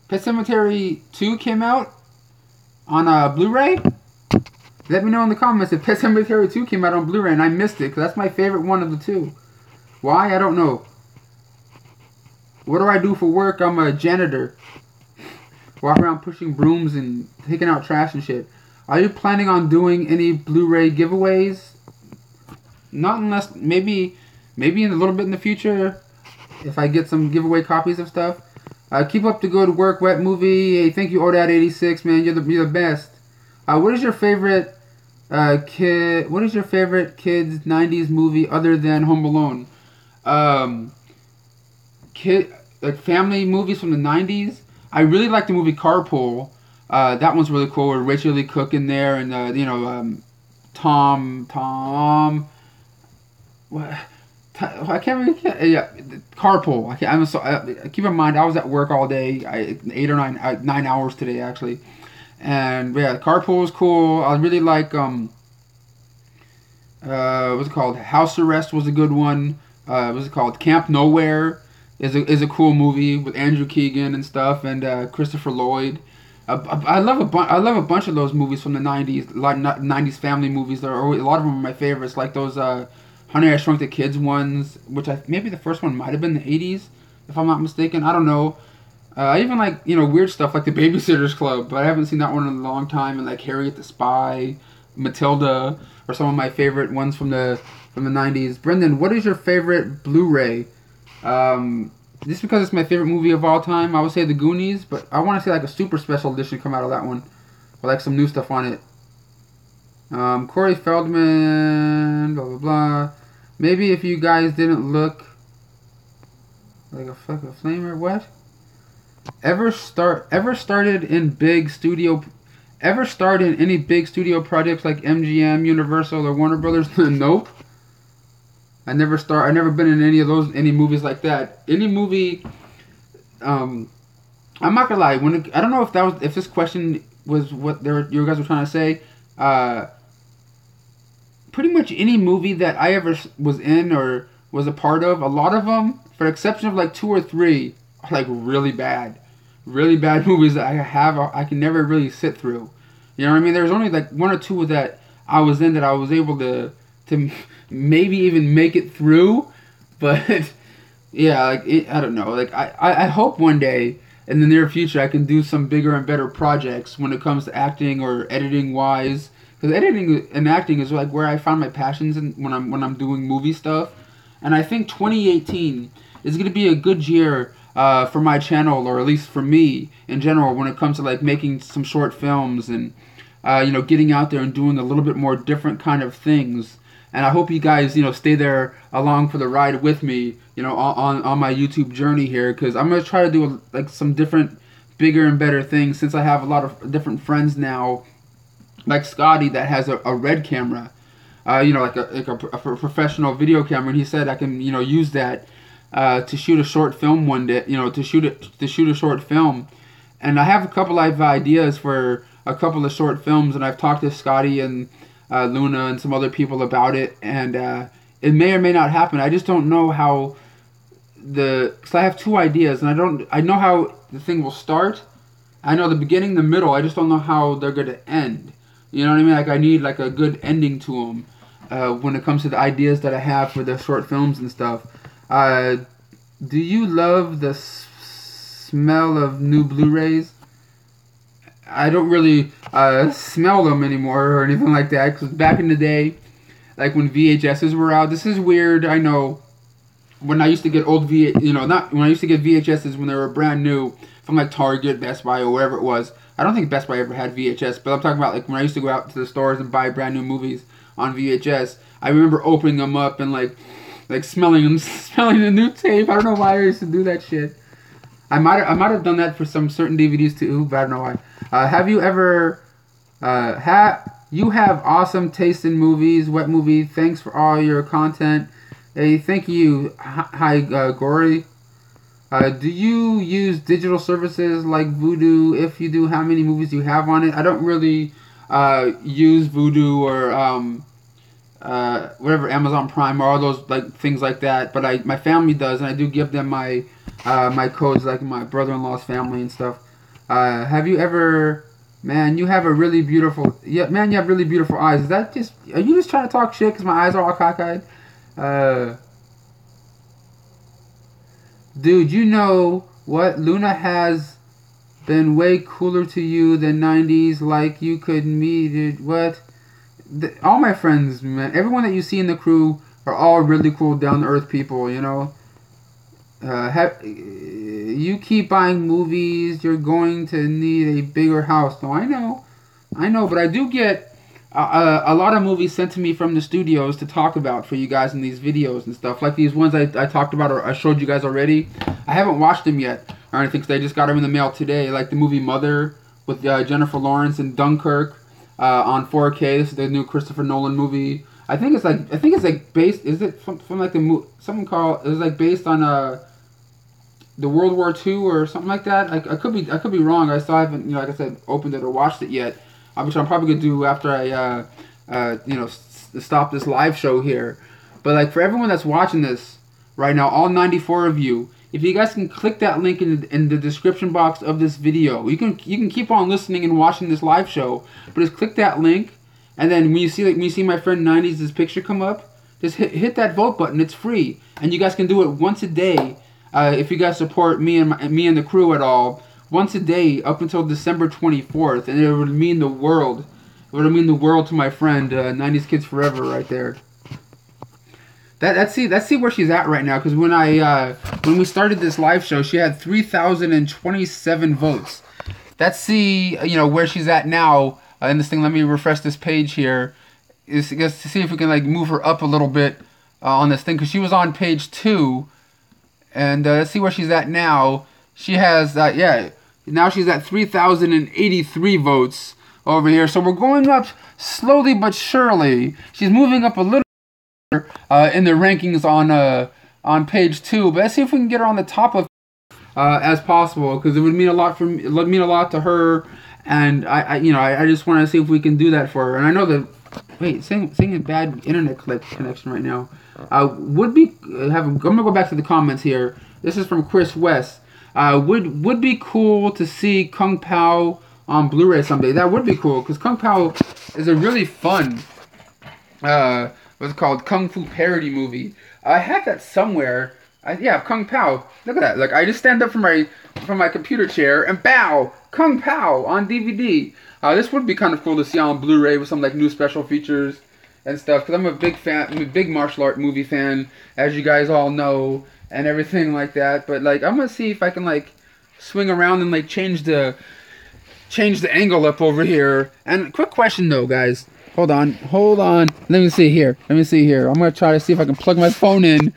Pet Sematary 2 came out on Blu-ray? Let me know in the comments if Pet Sematary 2 came out on Blu-ray and I missed it, because that's my favorite one of the two. Why? I don't know. What do I do for work? I'm a janitor. Walk around pushing brooms and taking out trash and shit. Are you planning on doing any Blu-ray giveaways? Not unless, maybe in a little bit in the future, if I get some giveaway copies of stuff. Keep up the good work, Wet Movie. Hey, thank you, Odad86, man. You're the best. What is your favorite What is your favorite kids '90s movie other than Home Alone? Family movies from the '90s. I really like the movie Carpool. That one's really cool. With Rachel Lee Cook in there, and Tom. What? I can't really. Yeah, Carpool. Keep in mind, I was at work all day. 8 or 9 hours today actually, and yeah, Carpool was cool. I really like what's it called? House Arrest was a good one. What's it called? Camp Nowhere is a cool movie with Andrew Keegan and stuff, and Christopher Lloyd. I love a bunch of those movies from the '90s, like '90s family movies. A lot of them are my favorites, like those Honey, I Shrunk the Kids ones, which maybe the first one might have been the '80s, if I'm not mistaken. I don't know. I even like weird stuff like the Babysitter's Club, but I haven't seen that one in a long time. And like Harriet the Spy, Matilda, are some of my favorite ones from the '90s. Brendan, what is your favorite Blu-ray? Just because it's my favorite movie of all time, I would say The Goonies, but I want to see like a super special edition come out of that one, with like some new stuff on it. Corey Feldman, blah blah blah. Maybe if you guys didn't look like a flamer, what? Ever started in any big studio projects like MGM, Universal, or Warner Brothers? Nope. I never been in any movies like that. Any movie, I'm not gonna lie. I don't know if this question was what you guys were trying to say. Pretty much any movie that I ever was in or was a part of, a lot of them, for the exception of like 2 or 3, are like really bad movies that I can never really sit through. You know what I mean? There's only like 1 or 2 that I was in that I was able to maybe even make it through, but yeah, I don't know. Like I hope one day in the near future I can do some bigger and better projects when it comes to acting or editing wise. Because editing and acting is like where I found my passions when I'm doing movie stuff, and I think 2018 is going to be a good year for my channel, or at least for me in general, when it comes to like making some short films and getting out there and doing a little bit more different kind of things. And I hope you guys stay there along for the ride with me on my YouTube journey here, because I'm going to try to do like some different, bigger and better things, since I have a lot of different friends now. Like Scotty, that has a red camera, like a professional video camera, and he said I can use that to shoot a short film one day, to shoot a short film. And I have a couple of ideas for a couple of short films, and I've talked to Scotty and Luna and some other people about it, and it may or may not happen. I just don't know how because I have two ideas, and I know how the thing will start. I know the beginning, the middle. I just don't know how they're going to end. You know what I mean? Like, I need like a good ending to them when it comes to the ideas that I have for the short films and stuff. Do you love the smell of new Blu-rays? I don't really smell them anymore or anything like that, because back in the day, like when VHSs were out, this is weird, I know. When I used to get not when I used to get VHSs when they were brand new from like Target, Best Buy, or wherever it was. I don't think Best Buy ever had VHS, but I'm talking about like when I used to go out to the stores and buy brand new movies on VHS. I remember opening them up and like smelling them, smelling the new tape. I don't know why I used to do that shit. I might have done that for some certain DVDs too, but I don't know why. Have you ever you have awesome taste in movies, Wet Movie. Thanks for all your content. Hey, thank you. Hi, Gory. Do you use digital services like Vudu? If you do, how many movies do you have on it? I don't really use Vudu or whatever, Amazon Prime or all those like things like that. But my family does, and I do give them my my codes, like my brother-in-law's family and stuff. Have you ever? Man, you have a really beautiful. Yeah, man, you have really beautiful eyes. Is that just? Are you just trying to talk shit? Cause my eyes are all cockeyed. Dude, you know what? Luna has been way cooler to you than 90s. Like you could meet it. What? All my friends, man, everyone that you see in the crew are all really cool, down to earth people. You know. You keep buying movies. You're going to need a bigger house. No, I know, but I do get a lot of movies sent to me from the studios to talk about for you guys in these videos and stuff. Like these ones I talked about or I showed you guys already. I haven't watched them yet or anything because I just got them in the mail today. Like the movie Mother with Jennifer Lawrence and Dunkirk on 4K. This is the new Christopher Nolan movie. I think it's like based. Is it from like the something called? It was like based on the World War II or something like that. I could be wrong. I still haven't, like I said, opened it or watched it yet. Which I'm probably gonna do after I stop this live show here. But like for everyone that's watching this right now, all 94 of you, if you guys can click that link in the description box of this video, you can keep on listening and watching this live show. But just click that link, and then when you see my friend 90's picture come up, just hit that vote button. It's free, and you guys can do it once a day. If you guys support me and the crew at all, once a day up until December 24th, and it would mean the world. It would mean the world to my friend, 90's Kids Forever, right there. Let's see where she's at right now. Because when we started this live show, she had 3,027 votes. Let's see, where she's at now in this thing. Let me refresh this page here. Is to see if we can like move her up a little bit on this thing, because she was on page 2. And let's see where she's at now. She has, now she's at 3,083 votes over here. So we're going up slowly but surely. She's moving up a little in the rankings on page 2. But let's see if we can get her on the top of as possible, because it would mean a lot to her. And I just want to see if we can do that for her. And I know that. Wait, saying a bad internet connection right now. I'm gonna go back to the comments here. This is from Chris West. Would be cool to see Kung Pao on Blu-ray someday. That would be cool, because Kung Pao is a really fun what's it called, Kung Fu parody movie. I have that somewhere. Kung Pao. Look at that. Like, I just stand up from my computer chair and bow, Kung Pao on DVD. This would be kind of cool to see on Blu-ray with some like new special features and stuff. Because I'm a big fan. I'm a big martial art movie fan, as you guys all know, and everything like that. But like, I'm gonna see if I can like swing around and like change the angle up over here. And quick question though, guys. Hold on. Let me see here. I'm gonna try to see if I can plug my phone in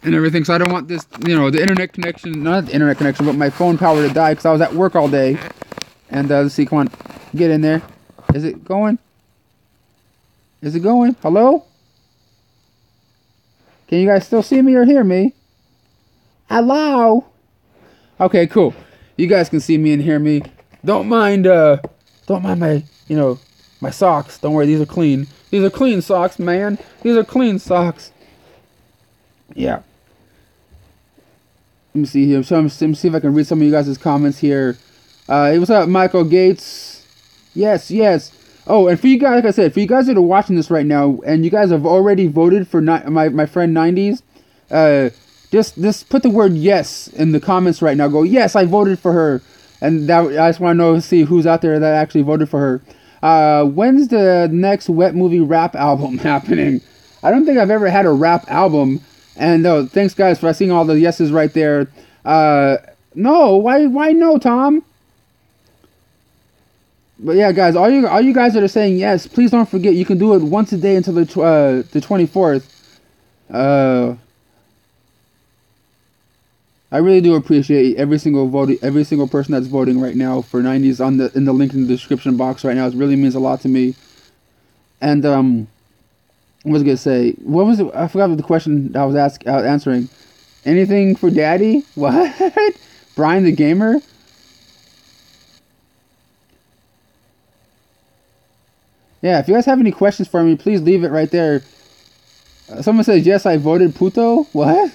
and everything. So I don't want this, the internet connection, not the internet connection, but my phone power to die, because I was at work all day. And let's see, come on, get in there. Is it going? Hello? Can you guys still see me or hear me? Hello? Okay, cool. You guys can see me and hear me. Don't mind my My socks. Don't worry, these are clean. These are clean socks, man. These are clean socks. Yeah. Let me see here. Let me see if I can read some of you guys' comments here. Hey, what's up, Michael Gates? Yes, yes. Oh, and for you guys, like I said, for you guys that are watching this right now, and you guys have already voted for my friend 90s, just put the word yes in the comments right now. Go, yes, I voted for her. And that, I just want to know, see who's out there that actually voted for her. When's the next Wet Movie rap album happening? I don't think I've ever had a rap album. And thanks guys for seeing all the yeses right there. No, why no, Tom? But yeah, guys, all you guys that are saying yes, please don't forget you can do it once a day until the 24th. I really do appreciate every single person that's voting right now for 90s in the link in the description box right now. It really means a lot to me. And what was I gonna say? What was it? I forgot the question I was answering. Anything for Daddy? What? Brian the Gamer? Yeah, if you guys have any questions for me, please leave it right there. Someone says, yes, I voted Puto. What?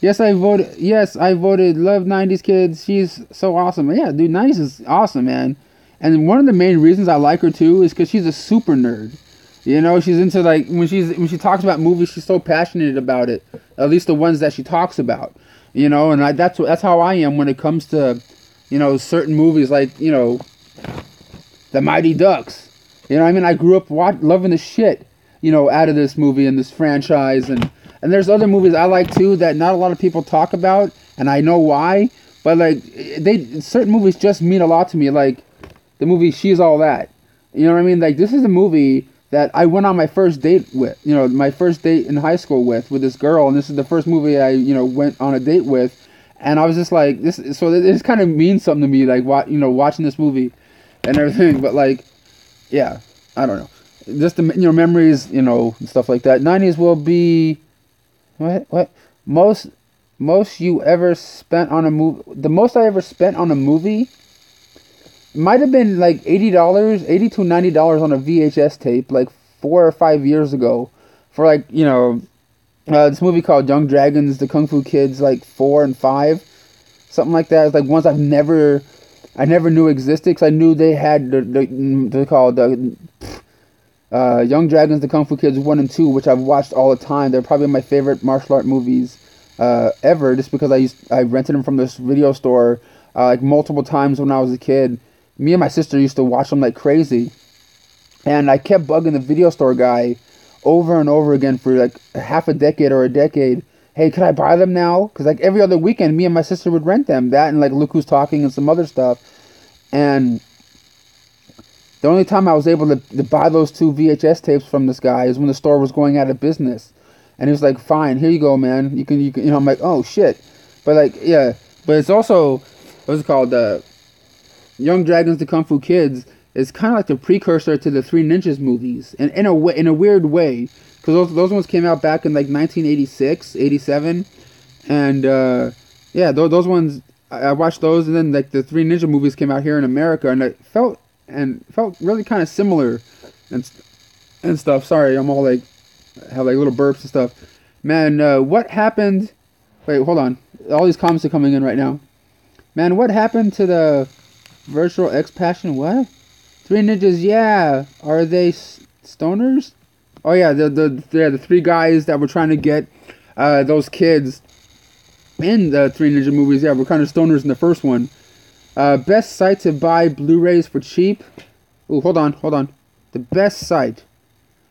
Yes, I voted. Yes, I voted. Love 90s kids. She's so awesome. Yeah, dude, 90s is awesome, man. And one of the main reasons I like her, too, is because she's a super nerd. You know, she's into, like, when she talks about movies, she's so passionate about it. At least the ones that she talks about. You know, and that's how I am when it comes to, you know, certain movies like, you know, The Mighty Ducks. You know what I mean? I grew up loving the shit, you know, out of this movie and this franchise. And there's other movies I like, too, that not a lot of people talk about. And I know why. But, like, certain movies just mean a lot to me. Like, the movie She's All That. You know what I mean? Like, this is a movie that I went on my first date with. You know, my first date in high school with this girl. And this is the first movie I, you know, went on a date with. And I was just like, so this kind of means something to me, like, watching this movie and everything. But, like, yeah, I don't know. Just the, you know, memories, you know, and stuff like that. 90s will be what most you ever spent on a movie. The most I ever spent on a movie might have been like $80, $80 to $90 on a VHS tape, like 4 or 5 years ago, for like, you know, this movie called Young Dragons, the Kung Fu Kids, like 4 and 5, something like that. It's like ones I never knew existed, because I knew they had they're called Young Dragons, the Kung Fu Kids 1 and 2, which I've watched all the time. They're probably my favorite martial art movies ever, just because I rented them from this video store like multiple times when I was a kid. Me and my sister used to watch them like crazy, and I kept bugging the video store guy over and over again for like half a decade or a decade. Hey, could I buy them now? Because like every other weekend, me and my sister would rent them. That and like Look Who's Talking and some other stuff. And the only time I was able to buy those 2 VHS tapes from this guy is when the store was going out of business. And he was like, fine, here you go, man. You can, you know, I'm like, oh, shit. But like, yeah. But it's also, what's it called? Young Dragons, the Kung Fu Kids is kind of like the precursor to the Three Ninjas movies. And in a weird way. Because those ones came out back in like 1986, 87. And, yeah, those ones, I watched those. And then like the Three Ninja movies came out here in America. And it felt really kind of similar and stuff. Sorry, I'm all like, have like little burps and stuff. Man, what happened? Wait, hold on. All these comments are coming in right now. Man, what happened to the Virtual X Passion? What? Three Ninjas, yeah. Are they stoners? Oh yeah, the 3 guys that were trying to get those kids in the Three Ninja movies. Yeah, we're kind of stoners in the first one. Best site to buy Blu-rays for cheap. Ooh, hold on. The best site.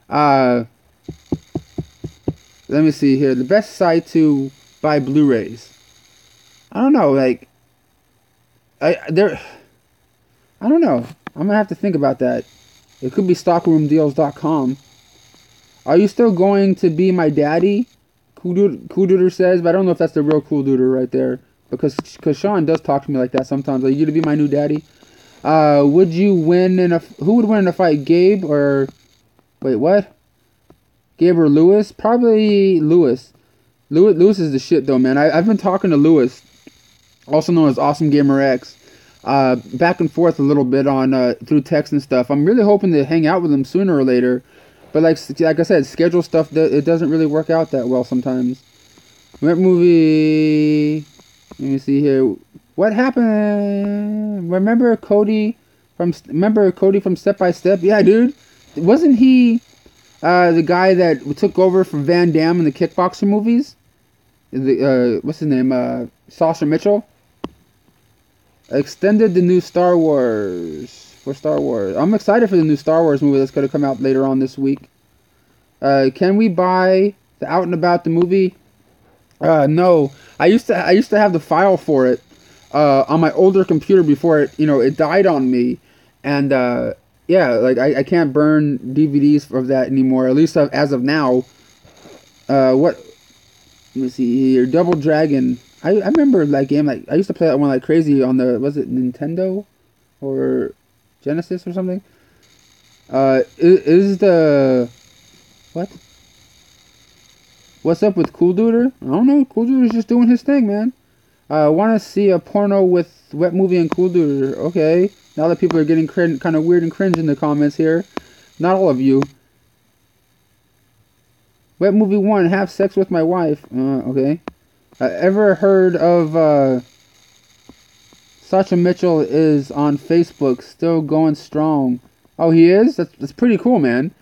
Let me see here. The best site to buy Blu-rays. I don't know, like, I don't know. I'm gonna have to think about that. It could be stockroomdeals.com. Are you still going to be my daddy? Cool Duder says, but I don't know if that's the real Cool Duder right there. Because Sean does talk to me like that sometimes. Like, you gonna be my new daddy? Would you win who would win in a fight, Gabe or, wait, what? Gabe or Lewis? Probably Lewis. Lewis is the shit though, man. I've been talking to Lewis, also known as Awesome Gamer X. back and forth a little bit on through text and stuff. I'm really hoping to hang out with him sooner or later, but like I said, schedule stuff it doesn't really work out that well sometimes. What movie? Let me see here. What happened? Remember Cody from Step by Step? Yeah, dude. Wasn't he the guy that took over from Van Damme in the kickboxer movies? What's his name? Sasha Mitchell. Extended the new Star Wars for Star Wars. I'm excited for the new Star Wars movie that's going to come out later on this week. Can we buy the Out and About the movie? No. I used to have the file for it on my older computer before it died on me, and yeah, like I can't burn DVDs of that anymore. At least as of now. What? Let me see here. Double Dragon. I remember that game. Like I used to play that one like crazy on was it Nintendo or Genesis or something? Is the what? What's up with Cool Duder? I don't know. Cool Duder's just doing his thing, man. Want to see a porno with Wet Movie and Cool Duder? Okay. Now that people are getting kind of weird and cringe in the comments here. Not all of you. Wet Movie 1, have sex with my wife. Okay. Ever heard of Sasha Mitchell is on Facebook, still going strong. Oh, he is? That's pretty cool, man.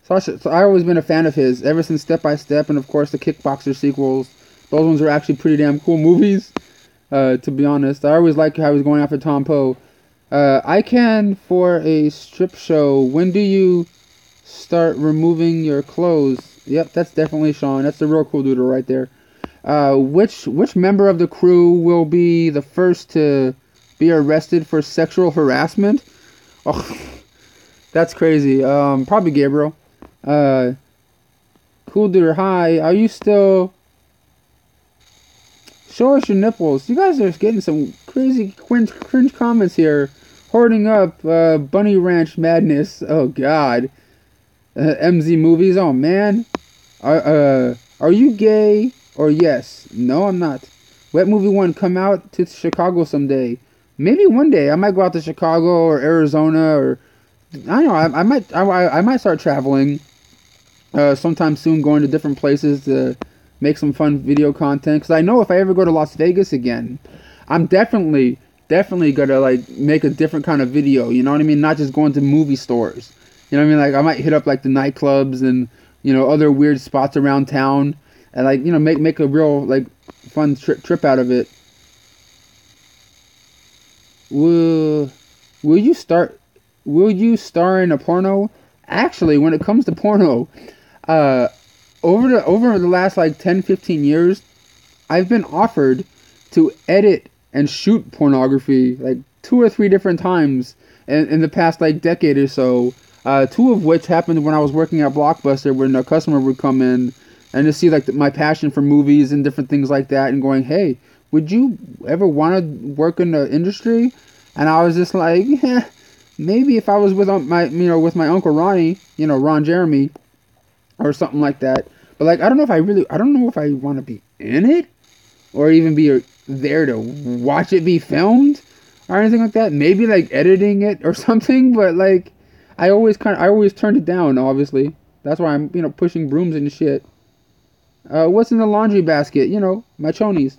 Sasha, so I've always been a fan of his, ever since Step by Step, and of course the Kickboxer sequels. Those ones are actually pretty damn cool movies, to be honest. I always liked how he was going after Tom Poe. I can for a strip show. When do you start removing your clothes? Yep, that's definitely Sean. That's the real Cool Doodle right there. Which member of the crew will be the first to be arrested for sexual harassment? Oh, that's crazy. Probably Gabriel. Cool Doodle, hi. Are you still... Show us your nipples. You guys are getting some crazy cringe comments here. Hoarding up Bunny Ranch madness. Oh, God. MZ movies. Oh, man. Are you gay or yes? No, I'm not. Wet Movie 1, come out to Chicago someday. Maybe one day. I might go out to Chicago or Arizona or... I don't know. I might start traveling sometime soon, going to different places to make some fun video content. Because I know if I ever go to Las Vegas again, I'm definitely gonna like make a different kind of video. You know what I mean? Not just going to movie stores. You know what I mean? Like I might hit up like the nightclubs and other weird spots around town, and like make a real like fun trip out of it. Will you star in a porno? Actually, when it comes to porno, over the last like 10-15 years, I've been offered to edit and shoot pornography like 2 or 3 different times in the past like decade or so. 2 of which happened when I was working at Blockbuster, when a customer would come in and just see like my passion for movies and different things like that, and going, "Hey, would you ever want to work in the industry?" And I was just like, maybe if I was with with my uncle Ronnie, Ron Jeremy, or something like that. But like, I don't know if I want to be in it, or even be there to watch it be filmed, or anything like that. Maybe like editing it or something. But like, I always turned it down. Obviously, that's why I'm pushing brooms and shit. What's in the laundry basket? My chonies.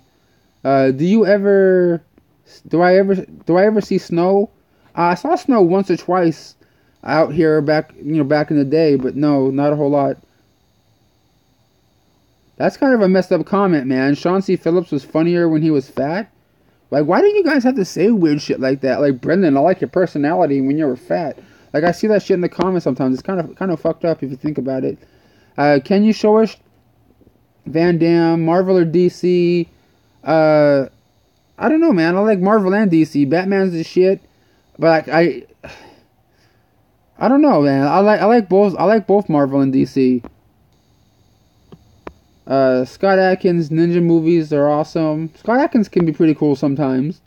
Do I ever see snow? I saw snow once or twice out here back in the day, but no, not a whole lot. That's kind of a messed up comment, man. Sean C. Phillips was funnier when he was fat. Like, why do you guys have to say weird shit like that? Like, Brendan, I like your personality when you were fat. Like, I see that shit in the comments sometimes. It's kind of fucked up if you think about it. Can you show us Van Damme, Marvel or DC? I don't know, man. I like Marvel and DC. Batman's the shit, but I don't know, man. I like both. I like both Marvel and DC. Scott Adkins ninja movies are awesome. Scott Adkins can be pretty cool sometimes.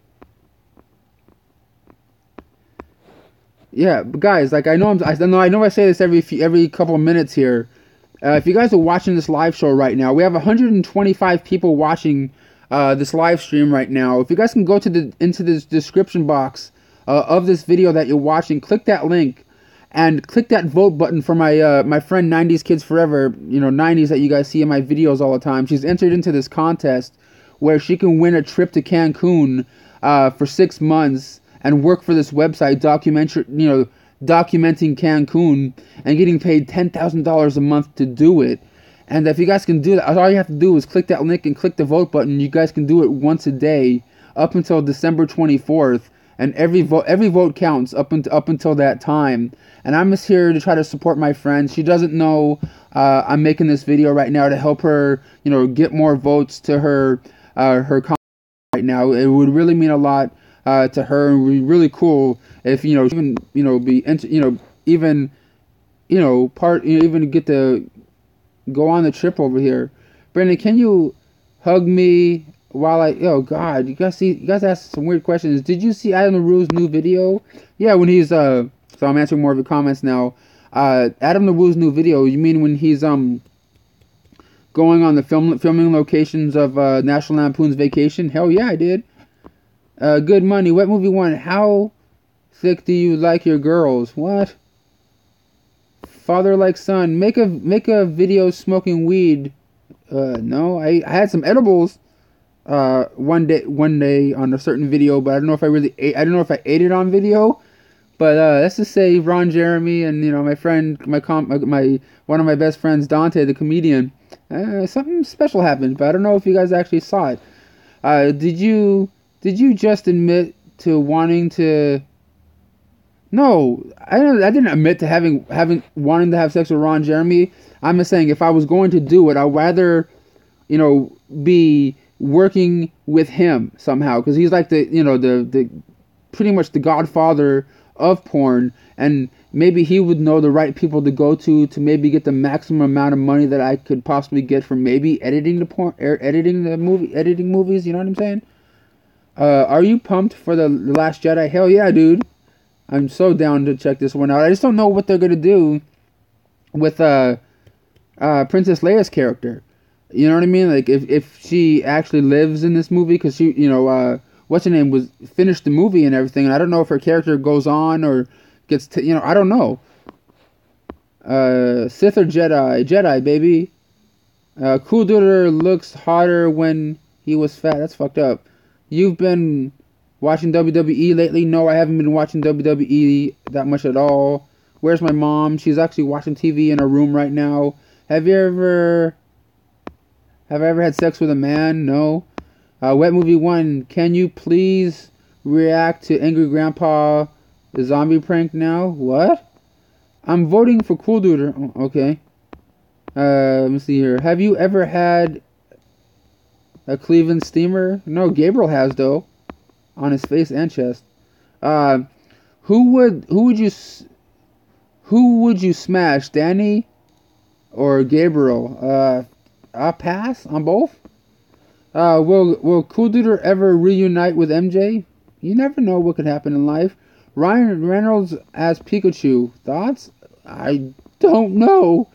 Yeah, but guys, like I know I say this every couple of minutes here. If you guys are watching this live show right now, we have 125 people watching this live stream right now. If you guys can go to into this description box of this video that you're watching, click that link and click that vote button for my my friend 90s Kids Forever, 90s that you guys see in my videos all the time. She's entered into this contest where she can win a trip to Cancun for 6 months and work for this website documenting Cancun and getting paid $10,000 a month to do it. And if you guys can do that, all you have to do is click that link and click the vote button. You guys can do it once a day up until December 24th. And every vote counts up until that time. And I'm just here to try to support my friend. She doesn't know I'm making this video right now to help her, get more votes to her comment right now. It would really mean a lot to her, and would be really cool if even get to go on the trip over here. Brandon, can you hug me while oh God, you guys asked some weird questions. Did you see Adam LaRue's new video? Yeah, when he's so I'm answering more of your comments now. Adam LaRue's new video, you mean when he's going on the filming locations of National Lampoon's Vacation? Hell yeah, I did. Good Money, what movie won? How thick do you like your girls? What? Father like son, make a video smoking weed. No, I had some edibles one day on a certain video, but I don't know if I really ate. I don't know if I ate it on video. But let's just say Ron Jeremy and my friend, one of my best friends, Dante, the comedian. Something special happened, but I don't know if you guys actually saw it. Did you just admit to wanting to? No, I didn't admit to wanting to have sex with Ron Jeremy. I'm just saying if I was going to do it, I'd rather, be working with him somehow, because he's like the pretty much the godfather of porn, and maybe he would know the right people to go to maybe get the maximum amount of money that I could possibly get from maybe editing movies. You know what I'm saying? Are you pumped for the Last Jedi? Hell yeah, dude! I'm so down to check this one out. I just don't know what they're gonna do with Princess Leia's character. You know what I mean? Like if she actually lives in this movie, because she, what's her name, was finished the movie and everything, and I don't know if her character goes on or gets I don't know. Sith or Jedi? Jedi, baby. Cool Duder looks hotter when he was fat. That's fucked up. You've been watching WWE lately? No, I haven't been watching WWE that much at all. Where's my mom? She's actually watching TV in her room right now. Have I ever had sex with a man? No. Wet Movie 1, can you please react to Angry Grandpa, the zombie prank now? What? I'm voting for Cool Duder. Oh, okay. Let me see here. Have you ever had a Cleveland steamer? No, Gabriel has, though. On his face and chest. Who would you smash, Danny or Gabriel? I'll pass on both. Will Cool Duder ever reunite with MJ? You never know what could happen in life. Ryan Reynolds as Pikachu. Thoughts? I don't know.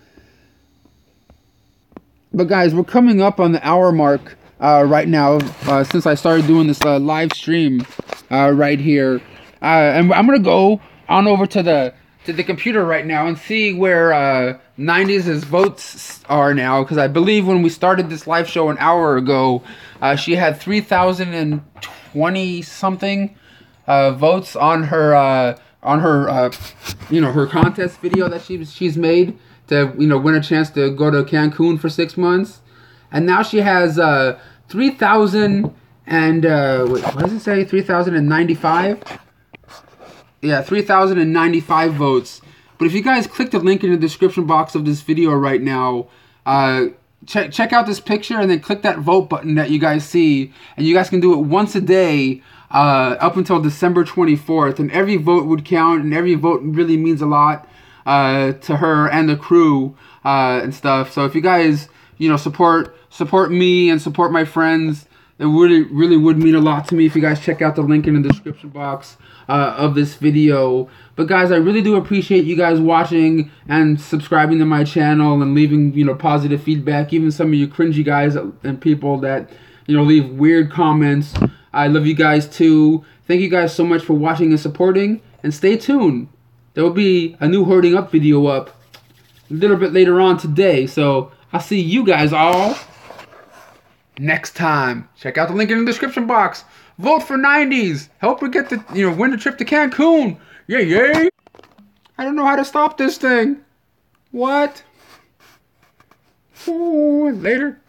But guys, we're coming up on the hour mark right now, since I started doing this live stream right here. And I'm going to go on over to the computer right now and see where 90s' votes are now, because I believe when we started this live show an hour ago, she had 3,020 something votes on her her contest video that she's made to win a chance to go to Cancun for 6 months, and now she has 3,000 and wait, what does it say? 3,095. Yeah, 3,095 votes. But if you guys click the link in the description box of this video right now, check out this picture and then click that vote button that you guys see, and you guys can do it once a day up until December 24th, and every vote would count, and every vote really means a lot to her and the crew and stuff. So if you guys support me and support my friends, it really would mean a lot to me if you guys check out the link in the description box of this video. But guys, I really do appreciate you guys watching and subscribing to my channel and leaving positive feedback. Even some of you cringy guys and people that leave weird comments. I love you guys too. Thank you guys so much for watching and supporting. And stay tuned. There will be a new Herding Up video up a little bit later on today. So I'll see you guys all next time. Check out the link in the description box. Vote for 90s. Help her get the, win the trip to Cancun. Yay, yay. I don't know how to stop this thing. What? Ooh, later.